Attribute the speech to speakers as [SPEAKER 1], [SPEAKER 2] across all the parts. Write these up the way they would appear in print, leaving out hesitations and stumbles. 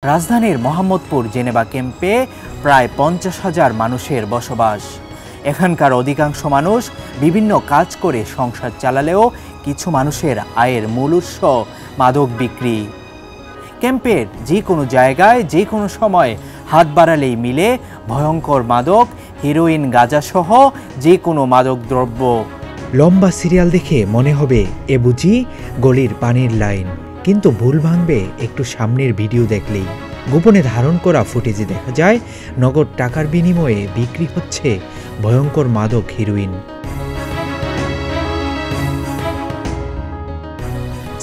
[SPEAKER 1] রাজধানীর মোহাম্মদপুর জেনেভা ক্যাম্পে প্রায় 50,000 মানুষের বসবাস। এখানকার অধিকাংশ মানুষ বিভিন্ন কাজ করে সংসার চালালেও কিছু মানুষের আয়ের মূল উৎস মাদক বিক্রি। ক্যাম্পের যে কোনো জায়গায় যে কোনো সময় হাত বাড়ালেই মিলে ভয়ঙ্কর মাদক, হিরোইন, গাঁজাসহ যে কোনো মাদক দ্রব্য। লম্বা সিরিয়াল দেখে মনে হবে এ বুঝি গলির পানির লাইন, কিন্তু ভুল ভাঙবে একটু সামনের ভিডিও দেখলেই। গোপনে ধারণ করা ফুটেজে দেখা যায় নগদ টাকার বিনিময়ে বিক্রি হচ্ছে ভয়ঙ্কর মাদক, হিরোইন।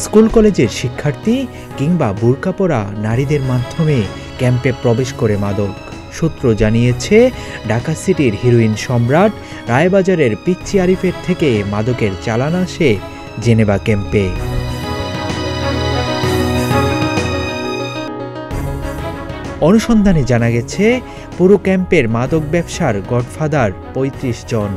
[SPEAKER 1] স্কুল কলেজের শিক্ষার্থী কিংবা বুরকা পরা নারীদের মাধ্যমে ক্যাম্পে প্রবেশ করে মাদক। সূত্র জানিয়েছে, ঢাকা সিটির হিরোইন সম্রাট রায়বাজারের পিচ্চি আরিফের থেকে মাদকের চালান আসে জেনেভা ক্যাম্পে। অনুসন্ধানে জানা গেছে, পুরো ক্যাম্পের মাদক ব্যবসার গডফাদার 35 জন।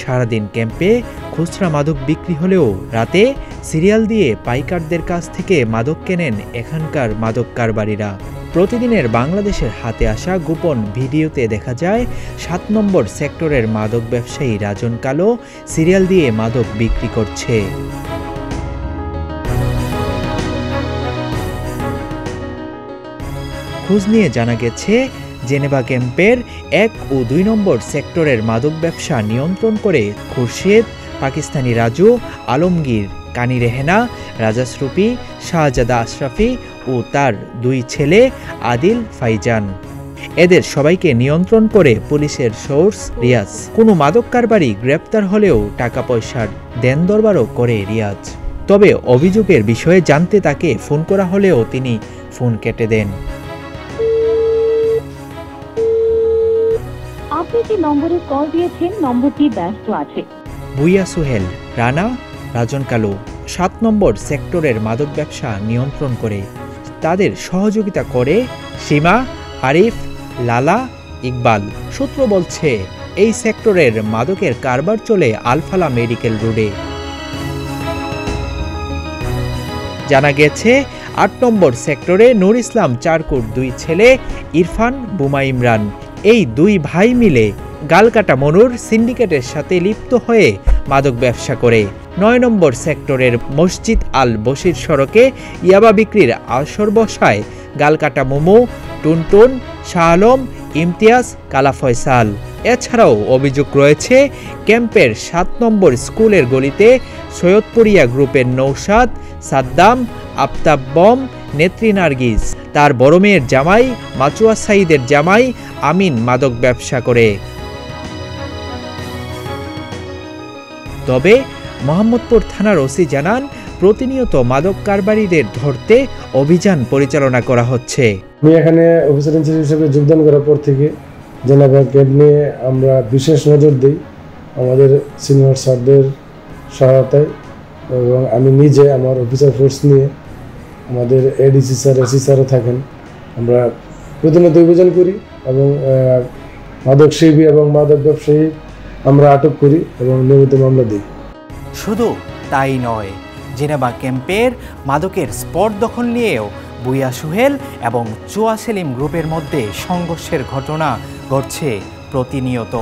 [SPEAKER 1] সারাদিন ক্যাম্পে খুচরা মাদক বিক্রি হলেও রাতে সিরিয়াল দিয়ে পাইকারদের কাছ থেকে মাদক কেনেন এখানকার মাদক কারবারিরা। প্রতিদিনের বাংলাদেশের হাতে আসা গোপন ভিডিওতে দেখা যায় 7 নম্বর সেক্টরের মাদক ব্যবসায়ী রাজন কালো সিরিয়াল দিয়ে মাদক বিক্রি করছে। খোঁজ নিয়ে জানা গেছে, জেনেভা ক্যাম্পের 1 ও 2 নম্বর সেক্টরের মাদক ব্যবসা নিয়ন্ত্রণ করে খুরশেদ, পাকিস্তানি রাজু, আলমগীর, কানি রেহেনা, রাজাসরুপি, শাহজাদা আশরাফি ও তার 2 ছেলে আদিল, ফাইজান। এদের সবাইকে নিয়ন্ত্রণ করে পুলিশের সোর্স রিয়াজ। কোনো মাদক কারবারি গ্রেপ্তার হলেও টাকা পয়সার দেন দরবারও করে রিয়াজ। তবে অভিযোগের বিষয়ে জানতে তাকে ফোন করা হলেও তিনি ফোন কেটে দেন।
[SPEAKER 2] আপনি যে নম্বরে কল দিয়েছেন নম্বরটি ব্যস্ত আছে।
[SPEAKER 1] বুইয়া সোহেল রানা, রাজন কালো 7 নম্বর সেক্টরের মাদক ব্যবসা নিয়ন্ত্রণ করে। তাদের সহযোগিতা করে সীমা, আরিফ, লালা, ইকবাল। সূত্র বলছে, এই সেক্টরের মাদকের কারবার চলে আলফালা মেডিকেল রোডে। জানা গেছে, 8 নম্বর সেক্টরে নূর ইসলাম চারকুট 2 ছেলে ইরফান, বুমা ইমরান, এই 2 ভাই মিলে গালকাটা মনুর সিন্ডিকেটের সাথে লিপ্ত হয়ে মাদক ব্যবসা করে। 9 নম্বর সেক্টরের মসজিদ আল বশির সড়কে ইয়াবা বিক্রির আসর বসায় গালকাটা মোমো, টুনটুন, শাহ আলম, ইমতিয়াজ, কালা ফয়সাল। এছাড়াও অভিযোগ রয়েছে, ক্যাম্পের 7 নম্বর স্কুলের গলিতে সৈয়দপুরিয়া গ্রুপের নৌসাদ, সাদ্দাম, আফতাব বম, নেত্রী নার্গিস, তার বড় মেয়ের জামাই মাচুয়া সাইদের জামাই আমিন মাদক ব্যবসা করে। তবে মোহাম্মদপুর থানার ওসি জানান, প্রতিনিয়ত মাদক কারবারিদের ধরতে অভিযান পরিচালনা করা হচ্ছে।
[SPEAKER 3] আমি এখানে অফিসার ইনচার্জ হিসেবে যোগদান করার পর থেকে জেনেভা ক্যাম্প নিয়ে আমরা বিশেষ নজর দিই আমাদের সিনিয়র স্যারদের সহায়তায়, এবং আমি নিজে আমার অফিসার ফোর্স নিয়ে, আমাদের এডিসি স্যার, এসি স্যারও থাকেন। আমরা প্রতিনিয়ত অভিযান করি এবং মাদক সেবী এবং মাদক ব্যবসায়ী আমরা আটক করি এবং নিয়মিত মামলা দিই।
[SPEAKER 1] শুধু তাই নয়, জেনেভা ক্যাম্পের মাদকের স্পট দখল নিয়েও বুইয়া সোহেল এবং চুয়া সেলিম গ্রুপের মধ্যে সংঘর্ষের ঘটনা ঘটছে প্রতিনিয়ত।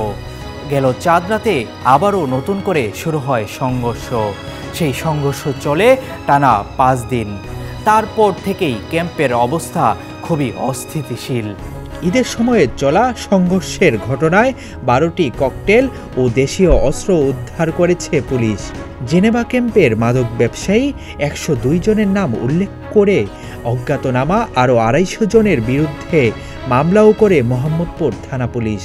[SPEAKER 1] গেল চাঁদ রাতে আবারও নতুন করে শুরু হয় সংঘর্ষ। সেই সংঘর্ষ চলে টানা 5 দিন। তারপর থেকেই ক্যাম্পের অবস্থা খুবই অস্থিতিশীল। ঈদের সময়ে চলা সংঘর্ষের ঘটনায় 12টি ককটেল ও দেশীয় অস্ত্র উদ্ধার করেছে পুলিশ। জেনেভা ক্যাম্পের মাদক ব্যবসায়ী 102 জনের নাম উল্লেখ করে অজ্ঞাতনামা আরও 250 জনের বিরুদ্ধে মামলাও করে মোহাম্মদপুর থানা পুলিশ।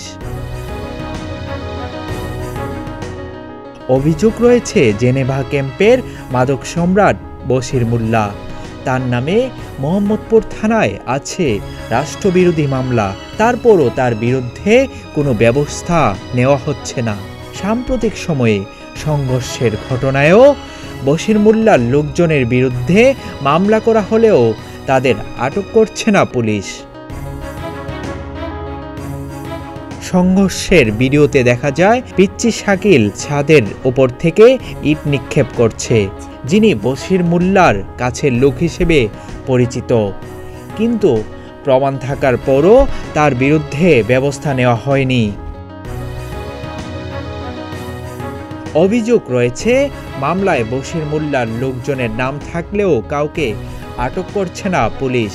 [SPEAKER 1] অভিযোগ রয়েছে, জেনেভা ক্যাম্পের মাদক সম্রাট বশির মোল্লা, তার নামে মোহাম্মদপুর থানায় আছে রাষ্ট্রবিরোধী মামলা। তারপরও তার বিরুদ্ধে কোনো ব্যবস্থা নেওয়া হচ্ছে না। সাম্প্রতিক সময়ে সংঘর্ষের ঘটনায়ও বশির মোল্লার লোকজনের বিরুদ্ধে মামলা করা হলেও তাদের আটক করছে না পুলিশ। সংঘর্ষের ভিডিওতে দেখা যায়, পিচ্চি শাকিল ছাদের উপর থেকে ইট নিক্ষেপ করছে, যিনি বশির মোল্লার কাছের লোক হিসেবে পরিচিত। কিন্তু প্রমাণ থাকার পরও তার বিরুদ্ধে ব্যবস্থা নেওয়া হয়নি। অভিযোগ রয়েছে, মামলায় বশির মোল্লার লোকজনের নাম থাকলেও কাউকে আটক করছে না পুলিশ।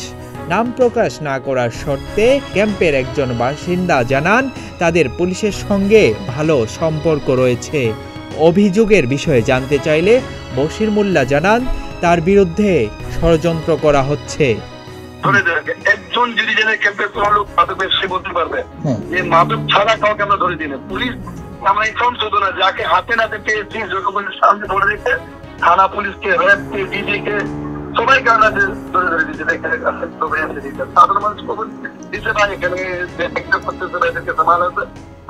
[SPEAKER 1] নাম প্রকাশ না করার শর্তে ক্যাম্পের একজন বাসিন্দা জানান, তাদের পুলিশের সঙ্গে ভালো সম্পর্ক রয়েছে। অভিযোগের বিষয়ে জানতে চাইলে বশির মোল্লা জানান, তার বিরুদ্ধে ষড়যন্ত্র করা হচ্ছে।
[SPEAKER 4] একজন যদি ক্যাম্পের কোনো লোক মাদক ব্যবসায়ী বলতে পারবে যে মাদক ছাড়া কাউকে আমরা ধরে দিই না। পুলিশ আমরা ইনফর্ম শুধু না, যাকে হাতে নাতে পেয়েছি জনগণের সামনে ধরে দিতে, থানা পুলিশকে, র্যাবকে, ডিজিকে, সবাইকে আমরা ধরে দিতে সাধারণ মানুষ খবর দিতে না, এখানে করতেছে এদেরকে সামাল আছে,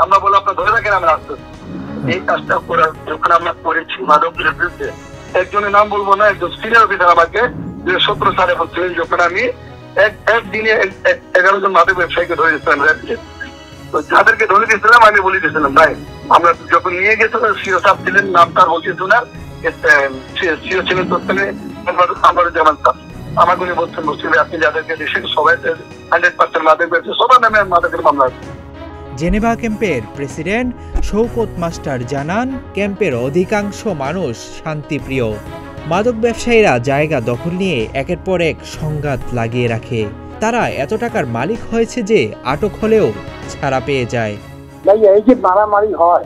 [SPEAKER 4] আমরা বলে আপনার ধরে রাখেন, আমরা আসতে এই কাজটা করার যখন আমরা করেছি মাদকের বিরুদ্ধে, একজনের নাম বলবো না, একজন সিনিয়র অফিসার আমাকে 17 সালে হচ্ছিলেন, যখন আমি একদিনে 11 জন মাদক ব্যবসায়ীকে ধরে দিচ্ছিলাম র্যাবকে। তো যাদেরকে ধরে দিয়েছিলাম আমি বলে দিয়েছিলাম, ভাই আমরা যখন নিয়ে গেছিলাম সিও সাহেব ছিলেন, নাম তার বলছিল না, সিও ছিলেন জামান সাহেব, আমাকে উনি বলছেন আপনি যাদেরকে দেশের সবাই 100% মাদক ব্যবসায়ী সবার নামে মাদকের মামলা আছে।
[SPEAKER 1] জেনেভা ক্যাম্পের প্রেসিডেন্ট শওকত মাস্টার জানান, ক্যাম্পের অধিকাংশ মানুষ শান্তিপ্রিয়। মাদক ব্যবসায়ীরা জায়গা দখল নিয়ে একের পর এক সংঘাত লাগিয়ে রাখে। তারা এত টাকার মালিক হয়েছে যে আটক হলেও ছাড়া পেয়ে যায়।
[SPEAKER 5] এই যে মারামারি হয়,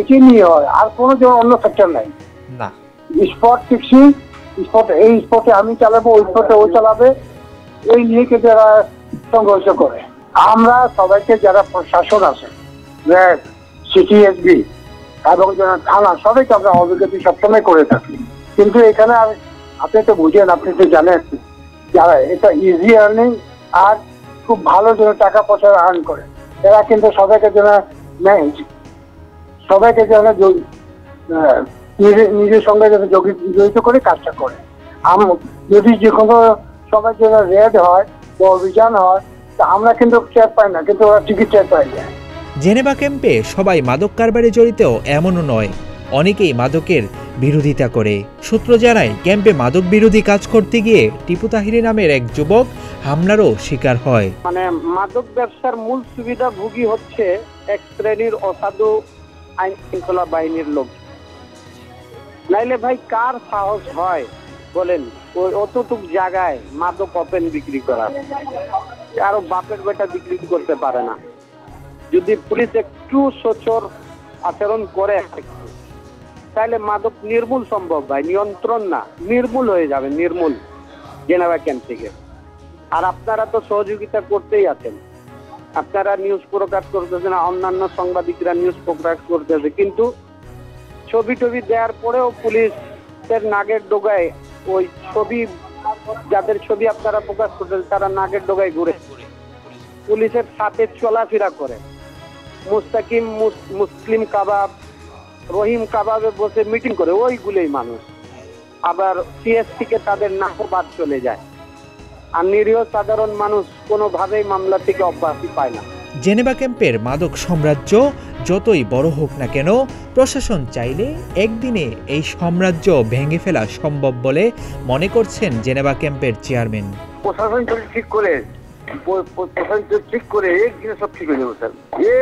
[SPEAKER 5] একে নিয়ে হয়, আর কোনো অন্য সেক্টর নাই
[SPEAKER 1] না।
[SPEAKER 5] স্পট ফিক্সিং, এই স্পটে আমি চালাবো, ওই স্পটে ও চালাবে, এই নিয়ে যারা সংঘর্ষ করে। আমরা সবাইকে, যারা প্রশাসন আছে, র্যাব, সিটিএসবি এবং যারা থানা, সবাইকে আমরা অভিজ্ঞতা সবসময় করে থাকি। কিন্তু এখানে আপনি তো বুঝেন, আপনি তো জানেন, যারা এটা ইজি আর্নিং আর খুব ভালো জন্য টাকা পয়সা আর্ন করে, এরা কিন্তু সবাইকে যেন নিজের সঙ্গে জড়িত করে কাজটা করে। যদি যে কোনো সবাই যেন রেড হয় বা অভিযান হয়, তা আমরা কিন্তু চেয়ার পাই না, কিন্তু ওরা টিকিট চেয়ার পাই যায়।
[SPEAKER 1] জেনেভা ক্যাম্পে সবাই মাদক কারবারে জড়িত এমনও নয়, অনেকেই মাদকের বিরোধিতা করে। সূত্র জানায়, ক্যাম্পে মাদক বিরোধী কাজ করতে গিয়ে টিপু তাহিরি নামের এক যুবক হামলারও শিকার হয়।
[SPEAKER 5] মাদক ব্যবসার মূল সুবিধাভোগী হচ্ছে এক শ্রেণীর অসাধু আইন শৃঙ্খলা বাহিনীর লোক। নাইলে ভাই কার সাহস হয় বলেন ওই অতটুক জায়গায় মাদক ওপেন বিক্রি করা? কারো বাপের বেটা বিক্রি করতে পারে না। যদি পুলিশ একটু সচর আচরণ করে তাহলে মাদক নির্মূল সম্ভব ভাই, নিয়ন্ত্রণ না, নির্মূল হয়ে যাবে, নির্মূল জেনেভা ক্যাম্প থেকে। আর আপনারা তো সহযোগিতা করতেই আছেন, আপনারা নিউজ প্রকাশ করতেছেন, অন্যান্য সাংবাদিকরা নিউজ প্রকাশ করতেছে, কিন্তু ছবি টবি দেওয়ার পরেও পুলিশের নাগের ডোগায় ওই ছবি, যাদের ছবি আপনারা প্রকাশ করতেন, তারা নাগের ডোগায় ঘুরে পুলিশের সাথে চলাফেরা করে। মুস্তাকিম মুসলিম কাবাব, রহিম কাবাবে বসে মিটিং করে, ওইগুলোই মানুষ। আবার সিএস থেকে তাদের নাকও বাদ চলে যায়, আর নিরীহ সাধারণ মানুষ কোনোভাবেই মামলা থেকে অব্যাহতি পায় না।
[SPEAKER 1] জেনেভা ক্যাম্পের মাদক সাম্রাজ্য যতই বড় হোক না কেন, প্রশাসন চাইলে একদিনে এই সাম্রাজ্য ভেঙে ফেলা সম্ভব বলে মনে করছেন জেনেভা ক্যাম্পের চেয়ারম্যান।
[SPEAKER 5] প্রশাসন যদি ঠিক করে, একদিনে সব ঠিক হয়ে যাবো স্যার,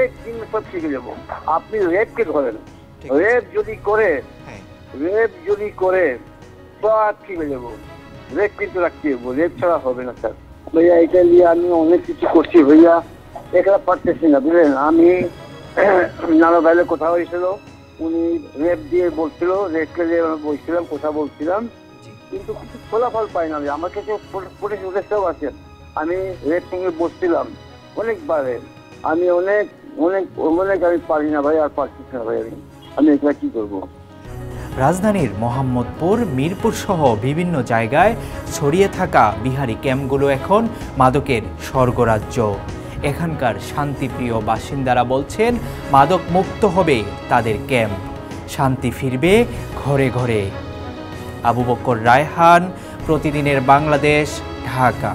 [SPEAKER 5] একদিনে সব ঠিক হয়ে যাবো। আপনি রেপকে ধরেন, রেপ যদি করে সব ঠিক হয়ে যাবো। রেপ কিন্তু রাখতে হবো, রেপ ছাড়া হবে না স্যার। ভাইয়া এটা নিয়ে আমি অনেক কিছু করছি ভাইয়া, এখানে পারতেছি না বুঝলেন। আমি নানা ভাইলে কথা হয়েছিল, উনি রেপ দিয়ে বলছিল, রেপকে দিয়ে বলছিলাম, কথা বলছিলাম, কিন্তু কিছু ফলাফল পাই না। আমার কাছে পুলিশ উদ্দেশ্যও আছেন, আমি রেপ সঙ্গে বসছিলাম অনেকবারে, আমি অনেক আমি পারি না ভাই, আর পারছি না ভাই, আমি এগুলা কি করবো।
[SPEAKER 1] রাজধানীর মোহাম্মদপুর, মিরপুর সহ বিভিন্ন জায়গায় ছড়িয়ে থাকা বিহারি ক্যাম্পগুলো এখন মাদকের স্বর্গরাজ্য। এখানকার শান্তিপ্রিয় বাসিন্দারা বলছেন, মাদক মুক্ত হবে তাদের ক্যাম্প, শান্তি ফিরবে ঘরে ঘরে। আবু বকর রায়হান, প্রতিদিনের বাংলাদেশ, ঢাকা।